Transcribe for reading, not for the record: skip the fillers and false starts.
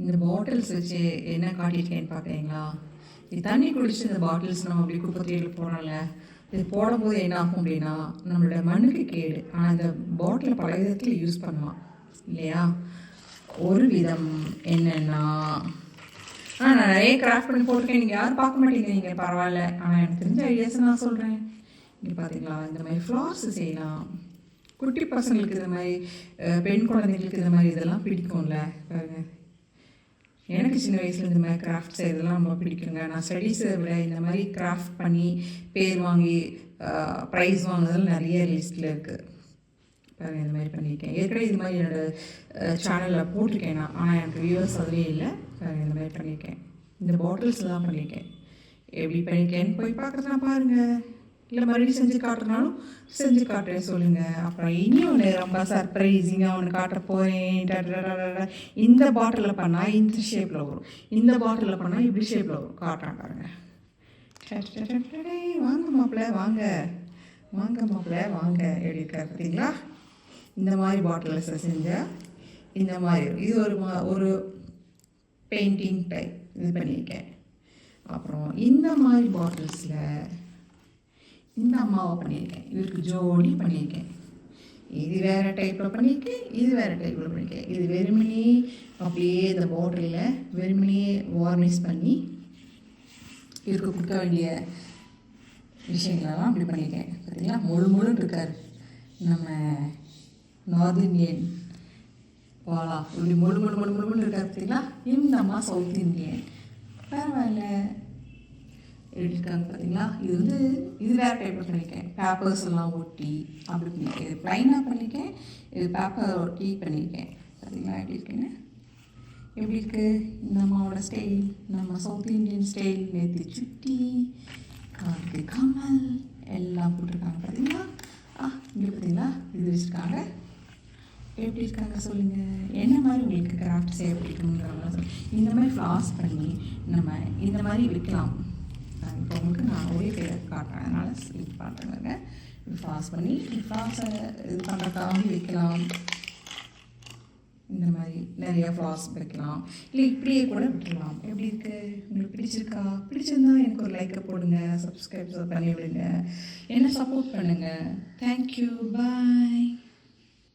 இந்த பாட்டில்ஸ் வச்சு என்ன காட்டியிருக்கேன்னு பார்க்குறீங்களா? இது தண்ணி குடிச்சு இந்த பாட்டில்ஸ் நம்ம அப்படி குப்பைத்தொட்டியில் போடுறோம்ல, இது போடும்போது என்ன ஆகும் அப்படின்னா நம்மளோட மண்ணுக்கு கேடு. ஆனால் இந்த பாட்டில் பல விதத்தில் யூஸ் பண்ணலாம் இல்லையா? ஒரு விதம் என்னென்னா, நான் நிறைய கிராஃப்ட் பண்ணி போட்டிருக்கேன். நீங்கள் யாரும் பார்க்க மாட்டேங்கிறீங்க, பரவாயில்ல. ஆனால் எனக்கு தெரிஞ்ச ஐடியாஸை நான் சொல்கிறேன். இங்கே பார்த்தீங்களா, இந்த மாதிரி ஃப்ளார்ஸ் செய்யலாம். குட்டி பசங்களுக்கு இந்த மாதிரி, பெண் குழந்தைங்களுக்கு இந்த மாதிரி இதெல்லாம் பிடிக்கும்ல. பாருங்க, எனக்கு சின்ன வயசில் இந்த மாதிரி கிராஃப்ட் செய்கிறதுலாம் ரொம்ப பிடிக்குங்க. நான் ஸ்டடீஸை விட இந்த மாதிரி கிராஃப்ட் பண்ணி பேர் வாங்கி ப்ரைஸ் வாங்கினதெல்லாம் நிறைய லிஸ்ட்டில் இருக்குது. பாருங்கள், இந்த மாதிரி பண்ணியிருக்கேன். ஏற்கனவே இது மாதிரி என்னோடய சேனலில் போட்டிருக்கேன் நான், ஆனால் எனக்கு வியூவர்ஸ் அதுவே இல்லை. பாருங்கள், இந்த மாதிரி பண்ணியிருக்கேன். இந்த பாட்டில்ஸ்லாம் பண்ணியிருக்கேன். எப்படி பண்ணியிருக்கேன்னு போய் பார்க்குறதுனா பாருங்கள். இல்லை மறுபடியும் செஞ்சு காட்டுறனாலும் செஞ்சு காட்டுறேன், சொல்லுங்கள். அப்புறம் இனி ஒன்று ரொம்ப சர்ப்ரைஸிங்காக ஒன்று காட்ட போகிறேன். இந்த பாட்டிலில் பண்ணால் இந்த ஷேப்பில் வரும், இந்த பாட்டிலில் பண்ணால் இப்படி ஷேப்பில் வரும். காட்டுறேன் பாருங்கள். வாங்க மாப்பிள்ள, வாங்க வாங்க மாப்பிள்ள, வாங்க. எப்படி இருக்கா பார்த்தீங்களா? இந்த மாதிரி பாட்டில்ஸை செஞ்சால் இந்த மாதிரி இது ஒரு பெயிண்டிங் டைப் இது பண்ணியிருக்கேன். அப்புறம் இந்த மாதிரி பாட்டில்ஸில் இந்த அம்மாவை பண்ணியிருக்கேன். இவருக்கு ஜோடி பண்ணியிருக்கேன். இது வேறு டைப்பில் பண்ணியிருக்கேன், இது வேறு டைப்பில் பண்ணியிருக்கேன். இது வெறுமனே அப்படியே இந்த பாட்டிலில் வெறுமனே வார்னிஷ் பண்ணி இவருக்கு கொடுக்க வேண்டிய விஷயங்களெல்லாம் அப்படி பண்ணியிருக்கேன். பார்த்தீங்களா, முழுன்னு இருக்கார் நம்ம நார்த் இந்தியன் வாலா. இப்படி முழுன்னு இருக்கார் பார்த்தீங்களா. இந்த அம்மா சவுத் இந்தியன். பரவாயில்ல, எப்படி இருக்காங்க பார்த்தீங்களா. இது வேறு டைப்பில் பண்ணியிருக்கேன். பேப்பர்ஸ் எல்லாம் ஒட்டி அப்படி பண்ணியிருக்கேன். இது ப்ளைனாக பண்ணியிருக்கேன், இது பேப்பர் ஒட்டி பண்ணியிருக்கேன். பார்த்தீங்களா எப்படி இருக்குன்னு? எப்படி இருக்குது இந்த அம்மாவோட ஸ்டைல்? நம்ம சவுத் இந்தியன் ஸ்டைல். நேற்று சுட்டி, காருக்கு கமல் எல்லாம் போட்டிருக்காங்க. பார்த்தீங்களா? இங்கே பார்த்தீங்களா, இது வச்சுருக்காங்க. எப்படி இருக்காங்க சொல்லுங்கள். என்ன மாதிரி உங்களுக்கு கிராஃப்ட் செய்ய பிடிக்குங்கிறவங்க சொல்லுங்கள். இந்த மாதிரி ஃப்ளாஸ் பண்ணி நம்ம இந்த மாதிரி விற்கலாம். இப்போ உங்களுக்கு நான் ஒரே பேர் காட்டுறேன், அதனால் ஸ்லிப் பண்ணுறேங்க. ஃப்ளாஸ் பண்ணி ஃப்ளாஸை இது பண்ணுறதுக்காக வைக்கலாம். இந்த மாதிரி நிறையா ஃப்ளாஸ் வைக்கலாம், இல்லை இப்படியே கூட விட்டுடலாம். எப்படி இருக்குது உங்களுக்கு? பிடிச்சிருக்கா? பிடிச்சிருந்தா எனக்கு ஒரு லைக்கை போடுங்க, சப்ஸ்கிரைப் பண்ணி விடுங்க, என்ன சப்போர்ட் பண்ணுங்கள். தேங்க்யூ, பாய்.